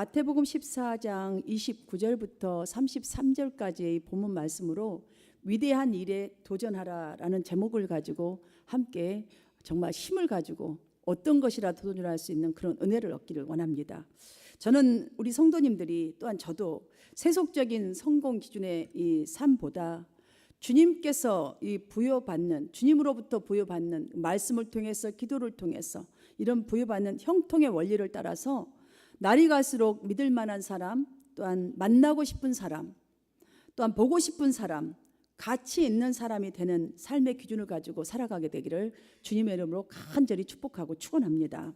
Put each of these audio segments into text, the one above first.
마태복음 14장 29절부터 33절까지의 본문 말씀으로 위대한 일에 도전하라라는 제목을 가지고 함께 정말 힘을 가지고 어떤 것이라도 도전할 수 있는 그런 은혜를 얻기를 원합니다. 저는 우리 성도님들이 또한 저도 세속적인 성공 기준의 이 삶보다 주님께서 이 부여받는, 주님으로부터 부여받는 말씀을 통해서, 기도를 통해서 이런 부여받는 형통의 원리를 따라서 날이 갈수록 믿을 만한 사람, 또한 만나고 싶은 사람, 또한 보고 싶은 사람, 가치 있는 사람이 되는 삶의 기준을 가지고 살아가게 되기를 주님의 이름으로 간절히 축복하고 축원합니다.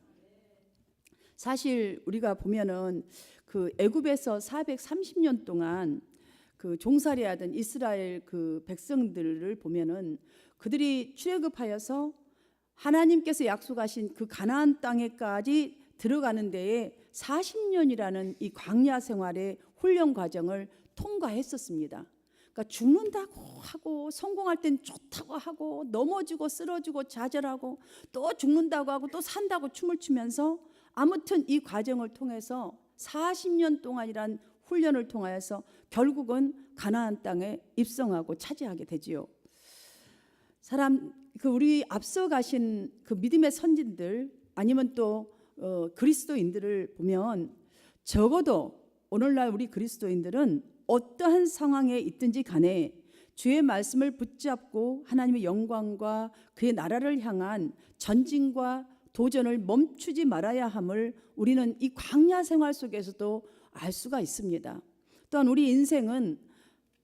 사실 우리가 보면은 그 애굽에서 430년 동안 그 종살이하던 이스라엘 그 백성들을 보면은 그들이 출애굽하여서 하나님께서 약속하신 그 가나안 땅에까지 들어가는 데에 40년이라는 이 광야 생활의 훈련 과정을 통과했었습니다. 그러니까 죽는다고 하고 성공할 땐 좋다고 하고 넘어지고 쓰러지고 좌절하고 또 죽는다고 하고 또 산다고 춤을 추면서 아무튼 이 과정을 통해서 40년 동안이란 훈련을 통하여서 결국은 가나안 땅에 입성하고 차지하게 되지요. 우리 앞서 가신 그 믿음의 선진들 아니면 또 그리스도인들을 보면 적어도 오늘날 우리 그리스도인들은 어떠한 상황에 있든지 간에 주의 말씀을 붙잡고 하나님의 영광과 그의 나라를 향한 전진과 도전을 멈추지 말아야 함을 우리는 이 광야 생활 속에서도 알 수가 있습니다. 또한 우리 인생은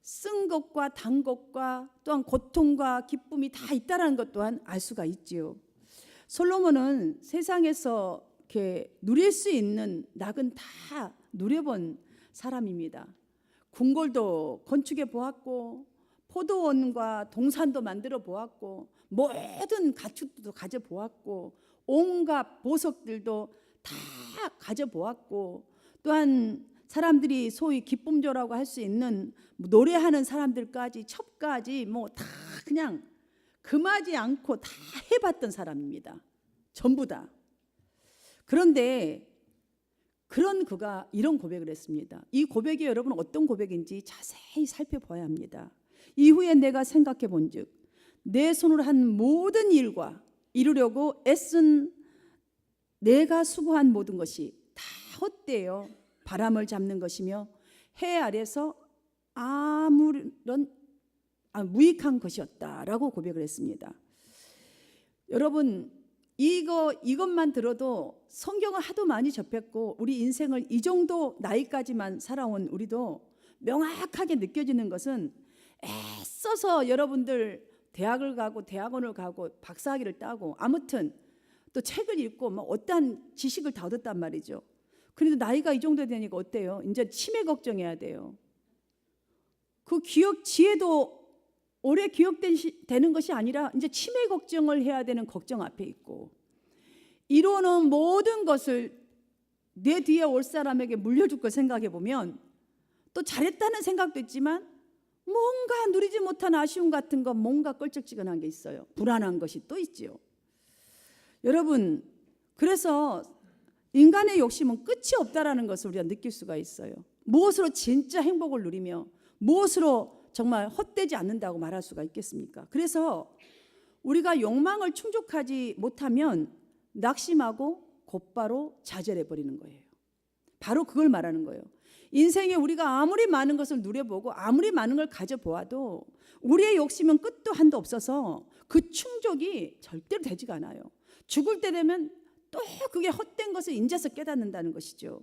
쓴 것과 단 것과 또한 고통과 기쁨이 다 있다는 것 또한 알 수가 있지요. 솔로몬은 세상에서 이렇게 누릴 수 있는 낙은 다 누려본 사람입니다. 궁궐도 건축해 보았고 포도원과 동산도 만들어 보았고 모든 가축도 가져 보았고 온갖 보석들도 다 가져 보았고 또한 사람들이 소위 기쁨조라고 할 수 있는 노래하는 사람들까지 첩까지 뭐 다 그냥 금하지 않고 다 해봤던 사람입니다. 전부 다. 그런데 그런 그가 이런 고백을 했습니다. 이 고백이 여러분 어떤 고백인지 자세히 살펴봐야 합니다. 이후에 내가 생각해 본즉 내 손으로 한 모든 일과 이루려고 애쓴 내가 수고한 모든 것이 다 헛되어 바람을 잡는 것이며 해 아래서 아무런 무익한 것이었다라고 고백을 했습니다. 여러분 이것만 들어도 성경을 하도 많이 접했고 우리 인생을 이 정도 나이까지만 살아온 우리도 명확하게 느껴지는 것은 애써서 여러분들 대학을 가고 대학원을 가고 박사학위를 따고 아무튼 또 책을 읽고 뭐 어떠한 지식을 다 얻었단 말이죠. 그래도 나이가 이 정도 되니까 어때요? 이제 치매 걱정해야 돼요. 그 기억 지혜도 오래 기억되는 것이 아니라 이제 치매 걱정을 해야 되는 걱정 앞에 있고 이루어놓은 모든 것을 내 뒤에 올 사람에게 물려줄 걸 생각해 보면 또 잘했다는 생각도 있지만 뭔가 누리지 못한 아쉬움 같은 거 뭔가 껄쩍지근한 게 있어요. 불안한 것이 또 있지요. 여러분 그래서 인간의 욕심은 끝이 없다라는 것을 우리가 느낄 수가 있어요. 무엇으로 진짜 행복을 누리며 무엇으로 정말 헛되지 않는다고 말할 수가 있겠습니까? 그래서 우리가 욕망을 충족하지 못하면 낙심하고 곧바로 좌절해버리는 거예요. 바로 그걸 말하는 거예요. 인생에 우리가 아무리 많은 것을 누려보고 아무리 많은 걸 가져보아도 우리의 욕심은 끝도 한도 없어서 그 충족이 절대로 되지가 않아요. 죽을 때 되면 또 그게 헛된 것을 인자서 깨닫는다는 것이죠.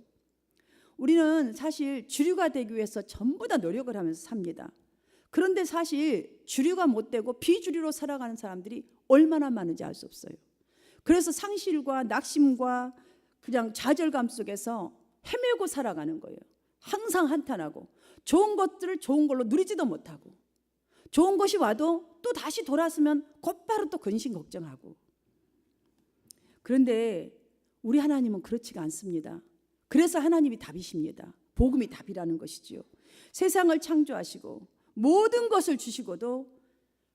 우리는 사실 주류가 되기 위해서 전부 다 노력을 하면서 삽니다. 그런데 사실 주류가 못 되고 비주류로 살아가는 사람들이 얼마나 많은지 알 수 없어요. 그래서 상실과 낙심과 그냥 좌절감 속에서 헤매고 살아가는 거예요. 항상 한탄하고 좋은 것들을 좋은 걸로 누리지도 못하고 좋은 것이 와도 또 다시 돌아서면 곧바로 또 근심 걱정하고. 그런데 우리 하나님은 그렇지가 않습니다. 그래서 하나님이 답이십니다. 복음이 답이라는 것이지요. 세상을 창조하시고 모든 것을 주시고도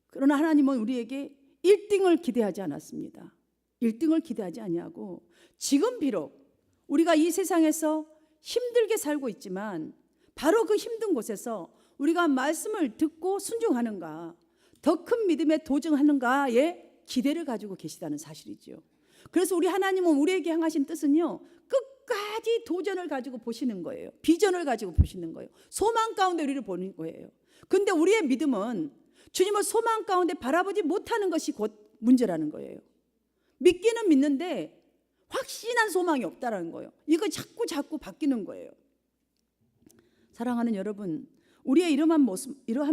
그러나 하나님은 우리에게 1등을 기대하지 않았습니다. 1등을 기대하지 아니하고 지금 비록 우리가 이 세상에서 힘들게 살고 있지만 바로 그 힘든 곳에서 우리가 말씀을 듣고 순종하는가, 더 큰 믿음에 도전하는가에 기대를 가지고 계시다는 사실이죠. 그래서 우리 하나님은 우리에게 향하신 뜻은요, 끝까지 도전을 가지고 보시는 거예요. 비전을 가지고 보시는 거예요. 소망 가운데 우리를 보는 거예요. 근데 우리의 믿음은 주님을 소망 가운데 바라보지 못하는 것이 곧 문제라는 거예요. 믿기는 믿는데 확신한 소망이 없다라는 거예요. 이거 자꾸 바뀌는 거예요. 사랑하는 여러분, 우리의 이러한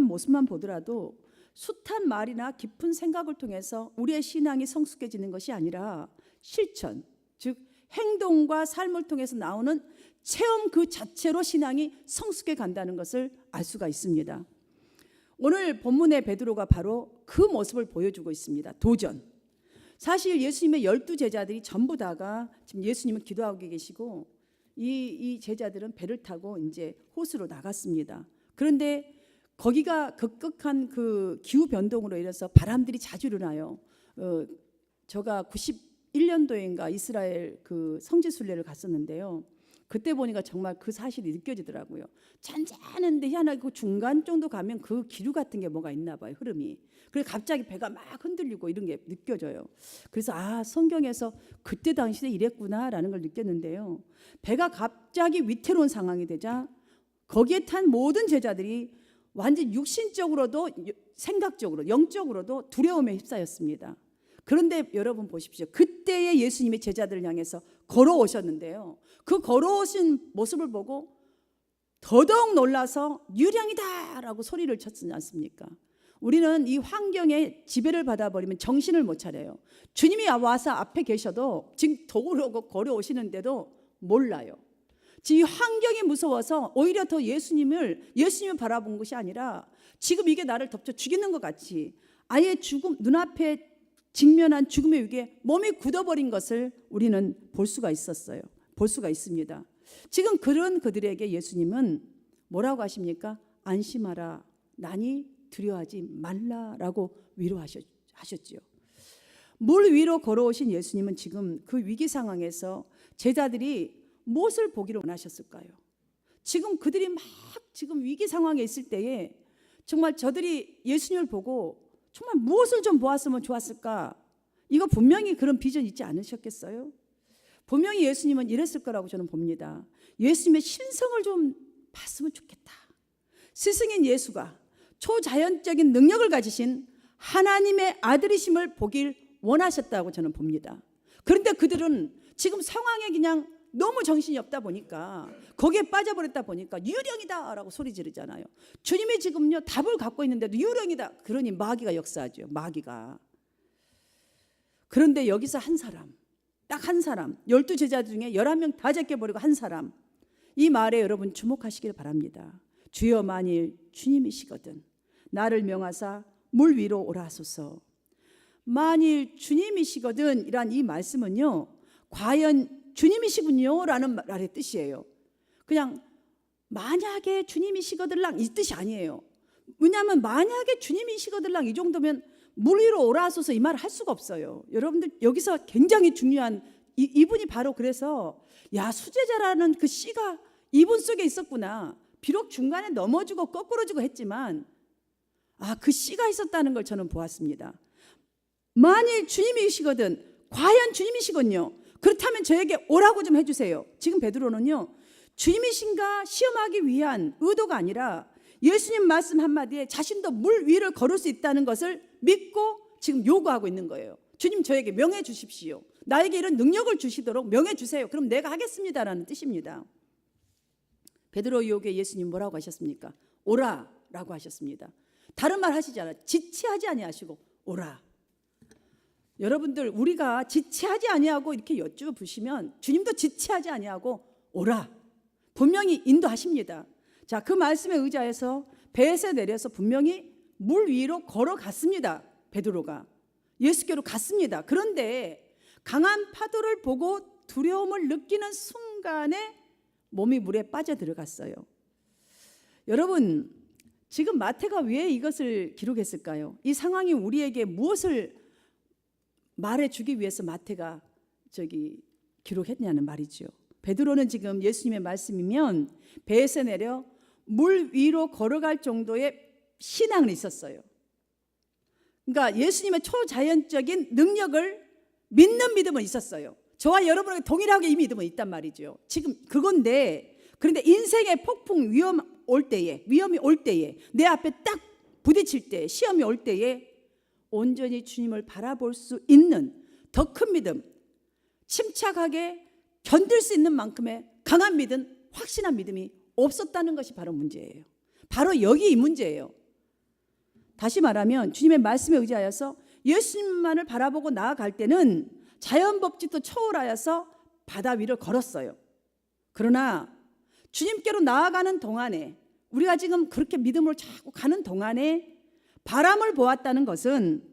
모습만 보더라도 숱한 말이나 깊은 생각을 통해서 우리의 신앙이 성숙해지는 것이 아니라 실천, 즉 행동과 삶을 통해서 나오는 체험 그 자체로 신앙이 성숙해 간다는 것을 알 수가 있습니다. 오늘 본문의 베드로가 바로 그 모습을 보여주고 있습니다. 도전. 사실 예수님의 12제자들이 전부 다가 지금 예수님은 기도하고 계시고 이 제자들은 배를 타고 이제 호수로 나갔습니다. 그런데 거기가 급격한 그 기후 변동으로 인해서 바람들이 자주 일어나요. 제가 91년도인가 이스라엘 그 성지 순례를 갔었는데요. 그때 보니까 정말 그 사실이 느껴지더라고요. 잔잔한데 희한하게 그 중간 정도 가면 그 기류 같은 게 뭐가 있나 봐요, 흐름이. 그래서 갑자기 배가 막 흔들리고 이런 게 느껴져요. 그래서 성경에서 그때 당시에 이랬구나라는 걸 느꼈는데요. 배가 갑자기 위태로운 상황이 되자 거기에 탄 모든 제자들이 완전 육신적으로도 생각적으로 영적으로도 두려움에 휩싸였습니다. 그런데 여러분 보십시오. 그때의 예수님의 제자들을 향해서 걸어오셨는데요. 그 걸어오신 모습을 보고 더더욱 놀라서 유령이다 라고 소리를 쳤지 않습니까? 우리는 이 환경에 지배를 받아버리면 정신을 못 차려요. 주님이 와서 앞에 계셔도 지금 도구로 걸어오시는데도 몰라요. 지금 이 환경이 무서워서 오히려 더 예수님을 바라본 것이 아니라 지금 이게 나를 덮쳐 죽이는 것 같이 아예 죽음, 눈앞에 직면한 죽음의 위기에 몸이 굳어버린 것을 우리는 볼 수가 있었어요. 볼 수가 있습니다. 지금 그런 그들에게 예수님은 뭐라고 하십니까? 안심하라, 난이 두려워하지 말라라고 위로하셨지요. 물 위로 걸어오신 예수님은 지금 그 위기 상황에서 제자들이 무엇을 보기를 원하셨을까요? 지금 그들이 막 지금 위기 상황에 있을 때에 정말 저들이 예수님을 보고 정말 무엇을 좀 보았으면 좋았을까? 이거 분명히 그런 비전이 있지 않으셨겠어요? 분명히 예수님은 이랬을 거라고 저는 봅니다. 예수님의 신성을 좀 봤으면 좋겠다. 스승인 예수가 초자연적인 능력을 가지신 하나님의 아들이심을 보길 원하셨다고 저는 봅니다. 그런데 그들은 지금 상황에 그냥 너무 정신이 없다 보니까 거기에 빠져버렸다 보니까 유령이다 라고 소리 지르잖아요. 주님이 지금요 답을 갖고 있는데도 유령이다. 그러니 마귀가 역사하죠. 마귀가. 그런데 여기서 한 사람, 딱 한 사람, 12제자 중에 11명 다 제껴버리고 한 사람, 이 말에 여러분 주목하시길 바랍니다. 주여 만일 주님이시거든 나를 명하사 물 위로 오라 하소서. 만일 주님이시거든 이란 이 말씀은요 과연 주님이시군요 라는 말의 뜻이에요. 그냥 만약에 주님이시거들랑 이 뜻이 아니에요. 왜냐하면 만약에 주님이시거들랑 이 정도면 물 위로 오라 하소서 이 말을 할 수가 없어요. 여러분들 여기서 굉장히 중요한 이분이 바로 그래서 야 수제자라는 그 씨가 이분 속에 있었구나. 비록 중간에 넘어지고 거꾸로지고 했지만 그 씨가 있었다는 걸 저는 보았습니다. 만일 주님이시거든 과연 주님이시군요. 그렇다면 저에게 오라고 좀 해주세요. 지금 베드로는요 주님이신가 시험하기 위한 의도가 아니라 예수님 말씀 한마디에 자신도 물 위를 걸을 수 있다는 것을 믿고 지금 요구하고 있는 거예요. 주님 저에게 명해 주십시오. 나에게 이런 능력을 주시도록 명해 주세요. 그럼 내가 하겠습니다라는 뜻입니다. 베드로 유혹에 예수님 뭐라고 하셨습니까? 오라라고 하셨습니다. 다른 말 하시지 않아요. 지체하지 아니하시고 오라. 여러분들 우리가 지체하지 아니하고 이렇게 여쭈보시면 주님도 지체하지 아니하고 오라 분명히 인도하십니다. 자, 그 말씀에 의지해서 배에서 내려서 분명히 물 위로 걸어갔습니다. 베드로가 예수께로 갔습니다. 그런데 강한 파도를 보고 두려움을 느끼는 순간에 몸이 물에 빠져 들어갔어요. 여러분 지금 마태가 왜 이것을 기록했을까요? 이 상황이 우리에게 무엇을 말해주기 위해서 마태가 기록했냐는 말이죠. 베드로는 지금 예수님의 말씀이면 배에서 내려 물 위로 걸어갈 정도의 신앙은 있었어요. 그러니까 예수님의 초자연적인 능력을 믿는 믿음은 있었어요. 저와 여러분에게 동일하게 이 믿음은 있단 말이죠. 지금 그건데, 그런데 인생의 폭풍 위험이 올 때에 내 앞에 딱 부딪힐 때, 시험이 올 때에 온전히 주님을 바라볼 수 있는 더 큰 믿음, 침착하게 견딜 수 있는 만큼의 강한 믿음, 확신한 믿음이 없었다는 것이 바로 문제예요. 바로 여기 이 문제예요. 다시 말하면 주님의 말씀에 의지하여서 예수님만을 바라보고 나아갈 때는 자연법칙도 초월하여서 바다 위를 걸었어요. 그러나 주님께로 나아가는 동안에, 우리가 지금 그렇게 믿음으로 자꾸 가는 동안에 바람을 보았다는 것은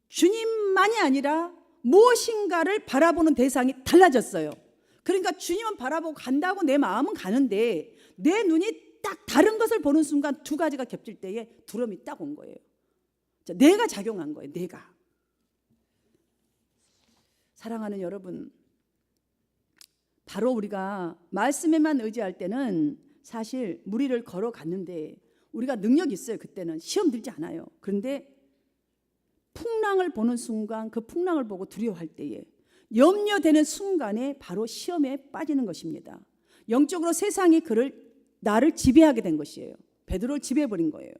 주님만이 아니라 무엇인가를 바라보는 대상이 달라졌어요. 그러니까 주님은 바라보고 간다고 내 마음은 가는데 내 눈이 딱 다른 것을 보는 순간 두 가지가 겹칠 때에 두려움이 딱 온 거예요. 내가 작용한 거예요. 내가. 사랑하는 여러분, 바로 우리가 말씀에만 의지할 때는 사실 무리를 걸어갔는데 우리가 능력이 있어요. 그때는 시험 들지 않아요. 그런데 풍랑을 보는 순간, 그 풍랑을 보고 두려워할 때에, 염려되는 순간에 바로 시험에 빠지는 것입니다. 영적으로 세상이 나를 지배하게 된 것이에요. 베드로를 지배해버린 거예요.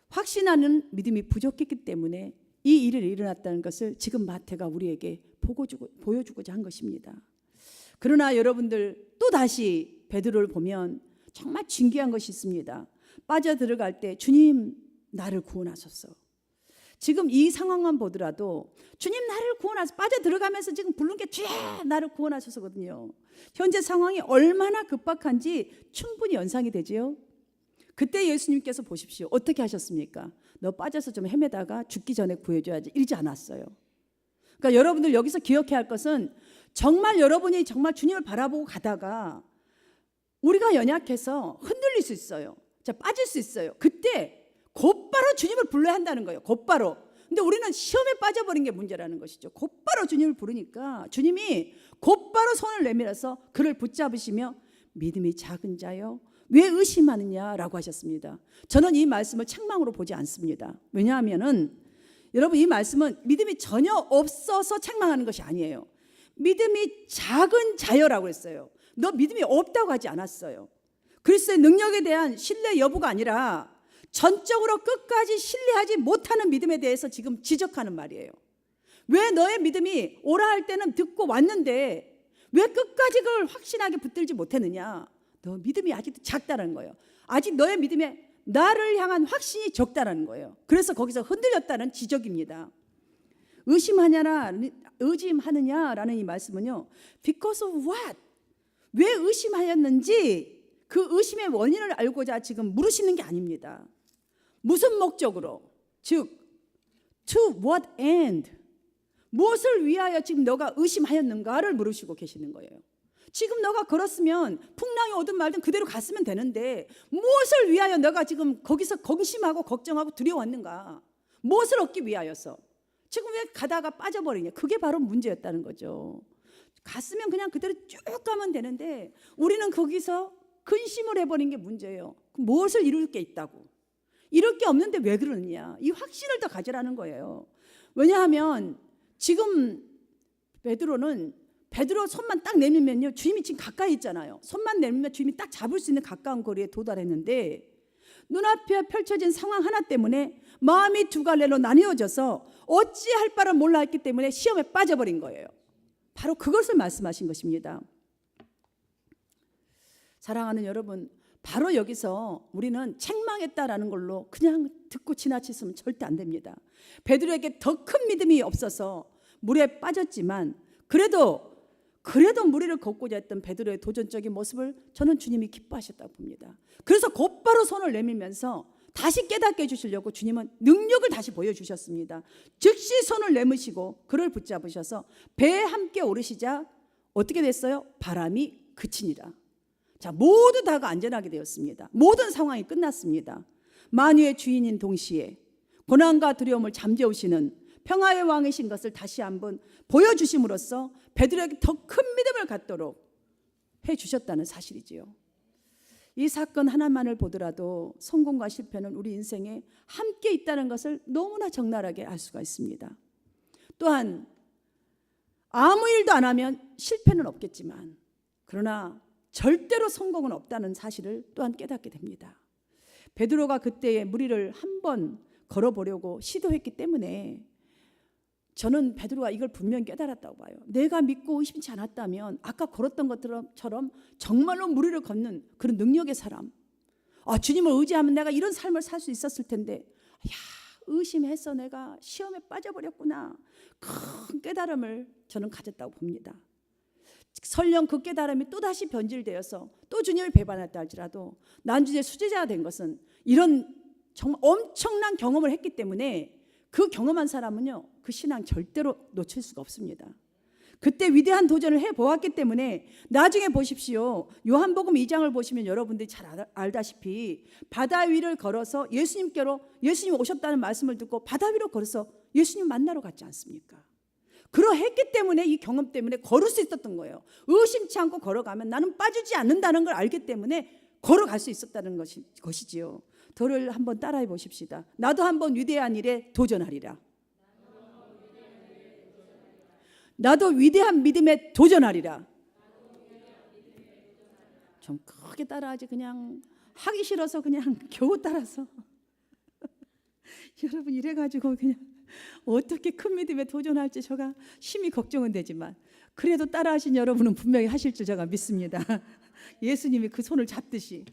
확신하는 믿음이 부족했기 때문에 이 일이 일어났다는 것을 지금 마태가 우리에게 보여주고자 한 것입니다. 그러나 여러분들 또다시 베드로를 보면 정말 진귀한 것이 있습니다. 빠져들어갈 때 주님 나를 구원하소서. 지금 이 상황만 보더라도 주님 나를 구원하소서, 빠져들어가면서 지금 부른 게 주야 나를 구원하소서거든요. 현재 상황이 얼마나 급박한지 충분히 연상이 되지요. 그때 예수님께서 보십시오. 어떻게 하셨습니까? 너 빠져서 좀 헤매다가 죽기 전에 구해줘야지, 이러지 않았어요. 그러니까 여러분들 여기서 기억해야 할 것은, 정말 여러분이 정말 주님을 바라보고 가다가 우리가 연약해서 흔들릴 수 있어요. 자, 빠질 수 있어요. 그때 곧바로 주님을 불러야 한다는 거예요. 곧바로. 근데 우리는 시험에 빠져버린 게 문제라는 것이죠. 곧바로 주님을 부르니까 주님이 곧바로 손을 내밀어서 그를 붙잡으시며 믿음이 작은 자여 왜 의심하느냐라고 하셨습니다. 저는 이 말씀을 책망으로 보지 않습니다. 왜냐하면은 여러분, 이 말씀은 믿음이 전혀 없어서 책망하는 것이 아니에요. 믿음이 작은 자여라고 했어요. 너 믿음이 없다고 하지 않았어요. 그리스도의 능력에 대한 신뢰 여부가 아니라 전적으로 끝까지 신뢰하지 못하는 믿음에 대해서 지금 지적하는 말이에요. 왜 너의 믿음이 오라 할 때는 듣고 왔는데 왜 끝까지 그걸 확신하게 붙들지 못했느냐? 너 믿음이 아직도 작다는 거예요. 아직 너의 믿음에 나를 향한 확신이 적다는 거예요. 그래서 거기서 흔들렸다는 지적입니다. 의심하느냐라는 이 말씀은요, because of what? 왜 의심하였는지 그 의심의 원인을 알고자 지금 물으시는 게 아닙니다. 무슨 목적으로? 즉, to what end? 무엇을 위하여 지금 너가 의심하였는가를 물으시고 계시는 거예요. 지금 너가 걸었으면 풍랑이 오든 말든 그대로 갔으면 되는데 무엇을 위하여 너가 지금 거기서 공심하고 걱정하고 두려워했는가? 무엇을 얻기 위하여서? 지금 왜 가다가 빠져버리냐? 그게 바로 문제였다는 거죠. 갔으면 그냥 그대로 쭉 가면 되는데 우리는 거기서 근심을 해버린 게 문제예요. 무엇을 이룰 게 있다고? 이룰 게 없는데 왜 그러느냐? 이 확신을 더 가지라는 거예요. 왜냐하면 지금 베드로 손만 딱 내밀면요, 주님이 지금 가까이 있잖아요. 손만 내밀면 주님이 딱 잡을 수 있는 가까운 거리에 도달했는데 눈앞에 펼쳐진 상황 하나 때문에 마음이 두 갈래로 나뉘어져서 어찌할 바를 몰라 했기 때문에 시험에 빠져버린 거예요. 바로 그것을 말씀하신 것입니다. 사랑하는 여러분, 바로 여기서 우리는 책망했다라는 걸로 그냥 듣고 지나치면 절대 안 됩니다. 베드로에게 더 큰 믿음이 없어서 물에 빠졌지만 그래도 무리를 걷고자 했던 베드로의 도전적인 모습을 저는 주님이 기뻐하셨다고 봅니다. 그래서 곧바로 손을 내밀면서 다시 깨닫게 해주시려고 주님은 능력을 다시 보여주셨습니다. 즉시 손을 내미시고 그를 붙잡으셔서 배에 함께 오르시자 어떻게 됐어요? 바람이 그치니라. 자, 모두 다가 안전하게 되었습니다. 모든 상황이 끝났습니다. 만유의 주인인 동시에 고난과 두려움을 잠재우시는 평화의 왕이신 것을 다시 한번 보여주심으로써 베드로에게 더 큰 믿음을 갖도록 해주셨다는 사실이지요. 이 사건 하나만을 보더라도 성공과 실패는 우리 인생에 함께 있다는 것을 너무나 적나라하게 알 수가 있습니다. 또한 아무 일도 안 하면 실패는 없겠지만 그러나 절대로 성공은 없다는 사실을 또한 깨닫게 됩니다. 베드로가 그때의 무리를 한번 걸어보려고 시도했기 때문에 저는 베드로가 이걸 분명히 깨달았다고 봐요. 내가 믿고 의심치 않았다면 아까 걸었던 것처럼 정말로 무리를 걷는 그런 능력의 사람, 주님을 의지하면 내가 이런 삶을 살 수 있었을 텐데 의심해서 내가 시험에 빠져버렸구나. 큰 깨달음을 저는 가졌다고 봅니다. 설령 그 깨달음이 또다시 변질되어서 또 주님을 배반했다 할지라도 난주의 수제자가 된 것은 이런 정말 엄청난 경험을 했기 때문에 그 경험한 사람은요, 그 신앙 절대로 놓칠 수가 없습니다. 그때 위대한 도전을 해보았기 때문에 나중에 보십시오. 요한복음 2장을 보시면 여러분들이 잘 알다시피 바다 위를 걸어서 예수님 오셨다는 말씀을 듣고 바다 위로 걸어서 예수님 만나러 갔지 않습니까? 그러했기 때문에 이 경험 때문에 걸을 수 있었던 거예요. 의심치 않고 걸어가면 나는 빠지지 않는다는 걸 알기 때문에 걸어갈 수 있었다는 것이지요. 저를 한번 따라해 보십시다. 나도 한번 위대한 일에 도전하리라. 나도 위대한 믿음에 도전하리라. 좀 크게 따라하지 그냥 하기 싫어서 그냥 겨우 따라서 여러분 이래가지고 그냥 어떻게 큰 믿음에 도전할지 제가 심히 걱정은 되지만 그래도 따라하신 여러분은 분명히 하실 줄 제가 믿습니다. 예수님이 그 손을 잡듯이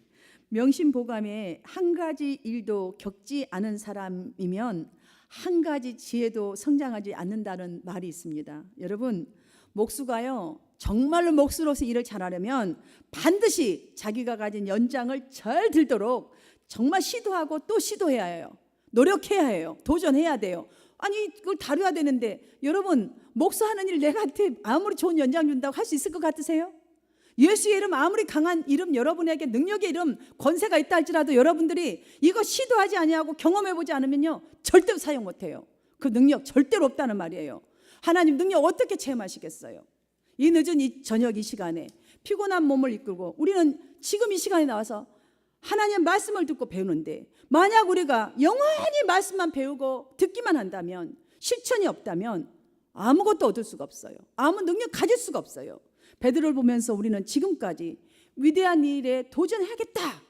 명심보감에 한 가지 일도 겪지 않은 사람이면 한 가지 지혜도 성장하지 않는다는 말이 있습니다. 여러분 목수가요 정말로 목수로서 일을 잘하려면 반드시 자기가 가진 연장을 잘 들도록 정말 시도하고 또 시도해야 해요. 노력해야 해요. 도전해야 돼요. 아니 그걸 다뤄야 되는데 여러분 목수하는 일 내한테 아무리 좋은 연장 준다고 할 수 있을 것 같으세요? 예수의 이름 아무리 강한 이름 여러분에게 능력의 이름 권세가 있다 할지라도 여러분들이 이거 시도하지 아니하고 경험해보지 않으면요 절대로 사용 못해요. 그 능력 절대로 없다는 말이에요. 하나님 능력 어떻게 체험하시겠어요? 이 늦은 이 저녁 이 시간에 피곤한 몸을 이끌고 우리는 지금 이 시간에 나와서 하나님의 말씀을 듣고 배우는데 만약 우리가 영원히 말씀만 배우고 듣기만 한다면 실천이 없다면 아무것도 얻을 수가 없어요. 아무 능력 가질 수가 없어요. 베드로를 보면서 우리는 지금까지 위대한 일에 도전해야겠다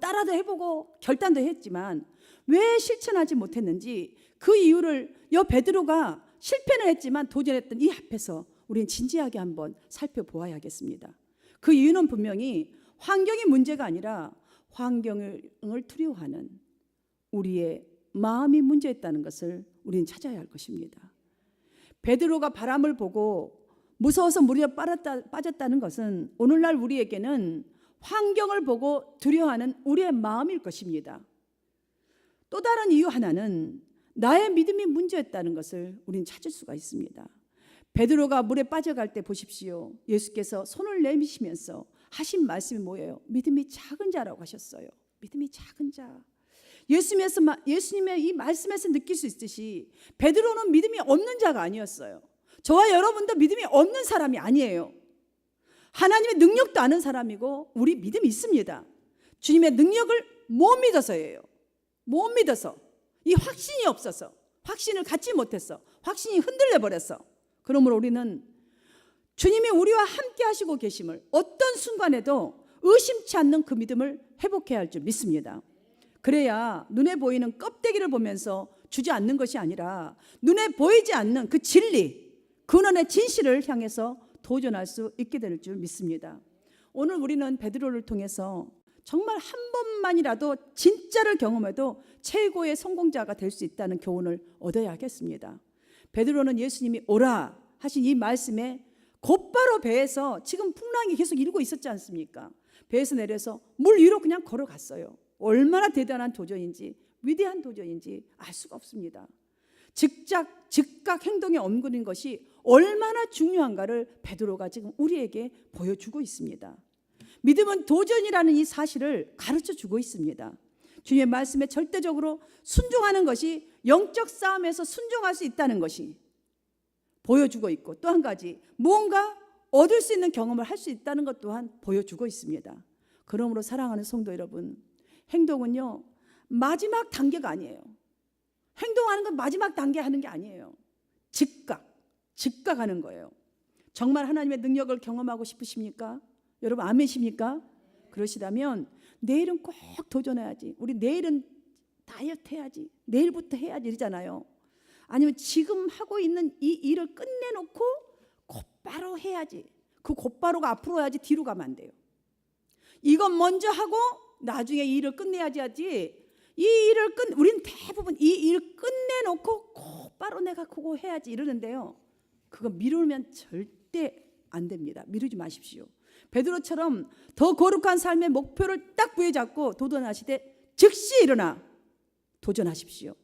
따라도 해보고 결단도 했지만 왜 실천하지 못했는지 그 이유를 베드로가 실패는 했지만 도전했던 이 앞에서 우리는 진지하게 한번 살펴보아야겠습니다. 그 이유는 분명히 환경이 문제가 아니라 환경을 두려워하는 우리의 마음이 문제였다는 것을 우리는 찾아야 할 것입니다. 베드로가 바람을 보고 무서워서 물에 빠졌다는 것은 오늘날 우리에게는 환경을 보고 두려워하는 우리의 마음일 것입니다. 또 다른 이유 하나는 나의 믿음이 문제였다는 것을 우리는 찾을 수가 있습니다. 베드로가 물에 빠져갈 때 보십시오. 예수께서 손을 내미시면서 하신 말씀이 뭐예요? 믿음이 작은 자라고 하셨어요. 믿음이 작은 자. 예수님의 이 말씀에서 느낄 수 있듯이 베드로는 믿음이 없는 자가 아니었어요. 저와 여러분도 믿음이 없는 사람이 아니에요. 하나님의 능력도 아는 사람이고 우리 믿음이 있습니다. 주님의 능력을 못 믿어서예요. 못 믿어서 이 확신이 없어서 확신을 갖지 못해서 확신이 흔들려 버렸어. 그러므로 우리는 주님이 우리와 함께 하시고 계심을 어떤 순간에도 의심치 않는 그 믿음을 회복해야 할 줄 믿습니다. 그래야 눈에 보이는 껍데기를 보면서 주지 않는 것이 아니라 눈에 보이지 않는 그 진리 근원의 진실을 향해서 도전할 수 있게 될 줄 믿습니다. 오늘 우리는 베드로를 통해서 정말 한 번만이라도 진짜를 경험해도 최고의 성공자가 될 수 있다는 교훈을 얻어야 하겠습니다. 베드로는 예수님이 오라 하신 이 말씀에 곧바로 배에서 지금 풍랑이 계속 일고 있었지 않습니까? 배에서 내려서 물 위로 그냥 걸어갔어요. 얼마나 대단한 도전인지 위대한 도전인지 알 수가 없습니다. 즉각 행동에 옮기는 것이 얼마나 중요한가를 베드로가 지금 우리에게 보여주고 있습니다. 믿음은 도전이라는 이 사실을 가르쳐주고 있습니다. 주님의 말씀에 절대적으로 순종하는 것이 영적 싸움에서 순종할 수 있다는 것이 보여주고 있고, 또 한 가지 무언가 얻을 수 있는 경험을 할 수 있다는 것 또한 보여주고 있습니다. 그러므로 사랑하는 성도 여러분, 행동은요 마지막 단계가 아니에요. 행동하는 건 마지막 단계 하는 게 아니에요. 즉각하는 거예요. 정말 하나님의 능력을 경험하고 싶으십니까? 여러분 아멘이십니까? 그러시다면 내일은 꼭 도전해야지, 우리 내일은 다이어트 해야지, 내일부터 해야지 이러잖아요. 아니면 지금 하고 있는 이 일을 끝내놓고 곧바로 해야지, 그 곧바로가 앞으로 해야지 뒤로 가면 안 돼요. 이건 먼저 하고 나중에 이 일을 끝내야지 하지, 우리는 대부분 이 일을 끝내놓고 곧바로 내가 그거 해야지 이러는데요, 그거 미루면 절대 안 됩니다. 미루지 마십시오. 베드로처럼 더 거룩한 삶의 목표를 딱 부여잡고 도전하시되 즉시 일어나 도전하십시오.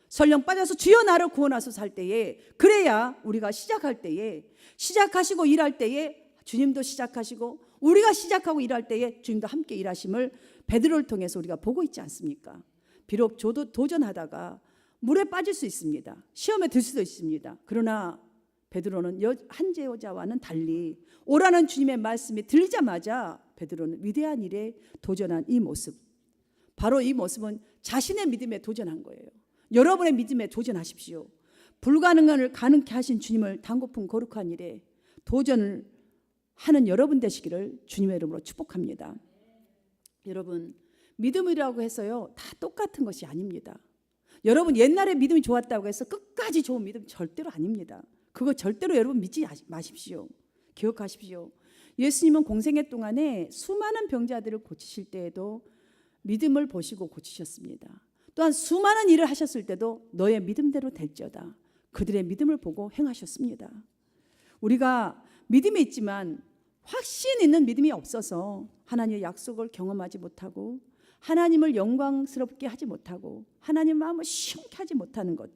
설령 빠져서 주여 나를 구원하소서 살 때에, 그래야 우리가 시작할 때에, 시작하시고 일할 때에 주님도 시작하시고 우리가 시작하고 일할 때에 주님도 함께 일하심을 베드로를 통해서 우리가 보고 있지 않습니까? 비록 저도 도전하다가 물에 빠질 수 있습니다. 시험에 들 수도 있습니다. 그러나 베드로는 한제 여자와는 달리 오라는 주님의 말씀이 들리자마자 베드로는 위대한 일에 도전한 이 모습, 바로 이 모습은 자신의 믿음에 도전한 거예요. 여러분의 믿음에 도전하십시오. 불가능한을 가능케 하신 주님을 단고픈 거룩한 일에 도전을 하는 여러분 되시기를 주님의 이름으로 축복합니다. 여러분, 믿음이라고 해서요 다 똑같은 것이 아닙니다. 여러분 옛날에 믿음이 좋았다고 해서 끝까지 좋은 믿음 절대로 아닙니다. 그거 절대로 여러분 믿지 마십시오. 기억하십시오. 예수님은 공생애 동안에 수많은 병자들을 고치실 때에도 믿음을 보시고 고치셨습니다. 또한 수많은 일을 하셨을 때도 너의 믿음대로 될지어다, 그들의 믿음을 보고 행하셨습니다. 우리가 믿음이 있지만 확신 있는 믿음이 없어서 하나님의 약속을 경험하지 못하고 하나님을 영광스럽게 하지 못하고 하나님 마음을 시원케 하지 못하는 것,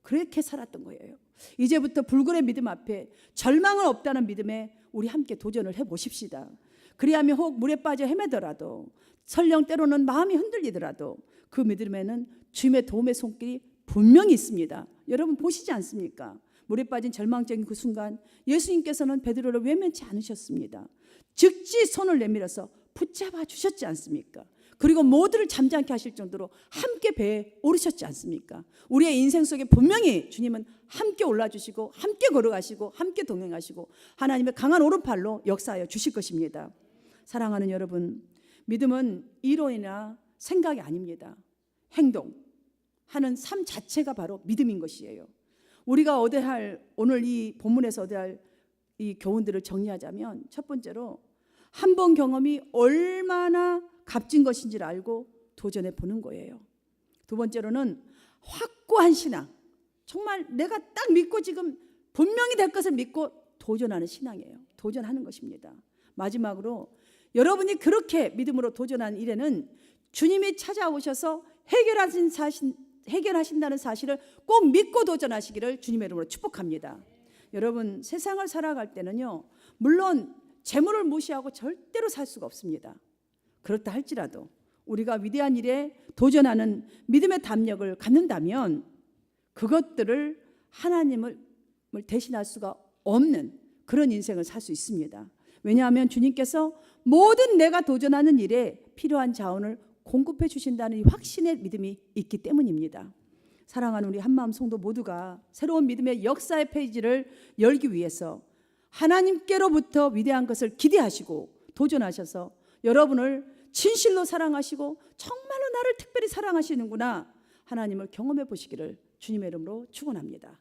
그렇게 살았던 거예요. 이제부터 불굴의 믿음 앞에 절망은 없다는 믿음에 우리 함께 도전을 해보십시다. 그리하면 혹 물에 빠져 헤매더라도, 설령 때로는 마음이 흔들리더라도 그 믿음에는 주님의 도움의 손길이 분명히 있습니다. 여러분 보시지 않습니까? 물에 빠진 절망적인 그 순간 예수님께서는 베드로를 외면치 않으셨습니다. 즉시 손을 내밀어서 붙잡아 주셨지 않습니까? 그리고 모두를 잠잠케 하실 정도로 함께 배에 오르셨지 않습니까? 우리의 인생 속에 분명히 주님은 함께 올라주시고 함께 걸어가시고 함께 동행하시고 하나님의 강한 오른팔로 역사하여 주실 것입니다. 사랑하는 여러분, 믿음은 이론이나 생각이 아닙니다. 행동하는 삶 자체가 바로 믿음인 것이에요. 우리가 얻어야 할, 오늘 이 본문에서 얻어야 할 이 교훈들을 정리하자면, 첫 번째로 한 번 경험이 얼마나 값진 것인지를 알고 도전해 보는 거예요. 두 번째로는 확고한 신앙, 정말 내가 딱 믿고 지금 분명히 될 것을 믿고 도전하는 신앙이에요. 도전하는 것입니다. 마지막으로 여러분이 그렇게 믿음으로 도전한 일에는 주님이 찾아오셔서 해결하신다는 사실을 꼭 믿고 도전하시기를 주님의 이름으로 축복합니다. 여러분, 세상을 살아갈 때는요, 물론 재물을 무시하고 절대로 살 수가 없습니다. 그렇다 할지라도 우리가 위대한 일에 도전하는 믿음의 담력을 갖는다면 그것들을 하나님을 대신할 수가 없는 그런 인생을 살 수 있습니다. 왜냐하면 주님께서 모든 내가 도전하는 일에 필요한 자원을 공급해 주신다는 이 확신의 믿음이 있기 때문입니다. 사랑하는 우리 한마음 성도 모두가 새로운 믿음의 역사의 페이지를 열기 위해서 하나님께로부터 위대한 것을 기대하시고 도전하셔서 여러분을 진실로 사랑하시고 정말로 나를 특별히 사랑하시는구나 하나님을 경험해 보시기를 주님의 이름으로 축원합니다.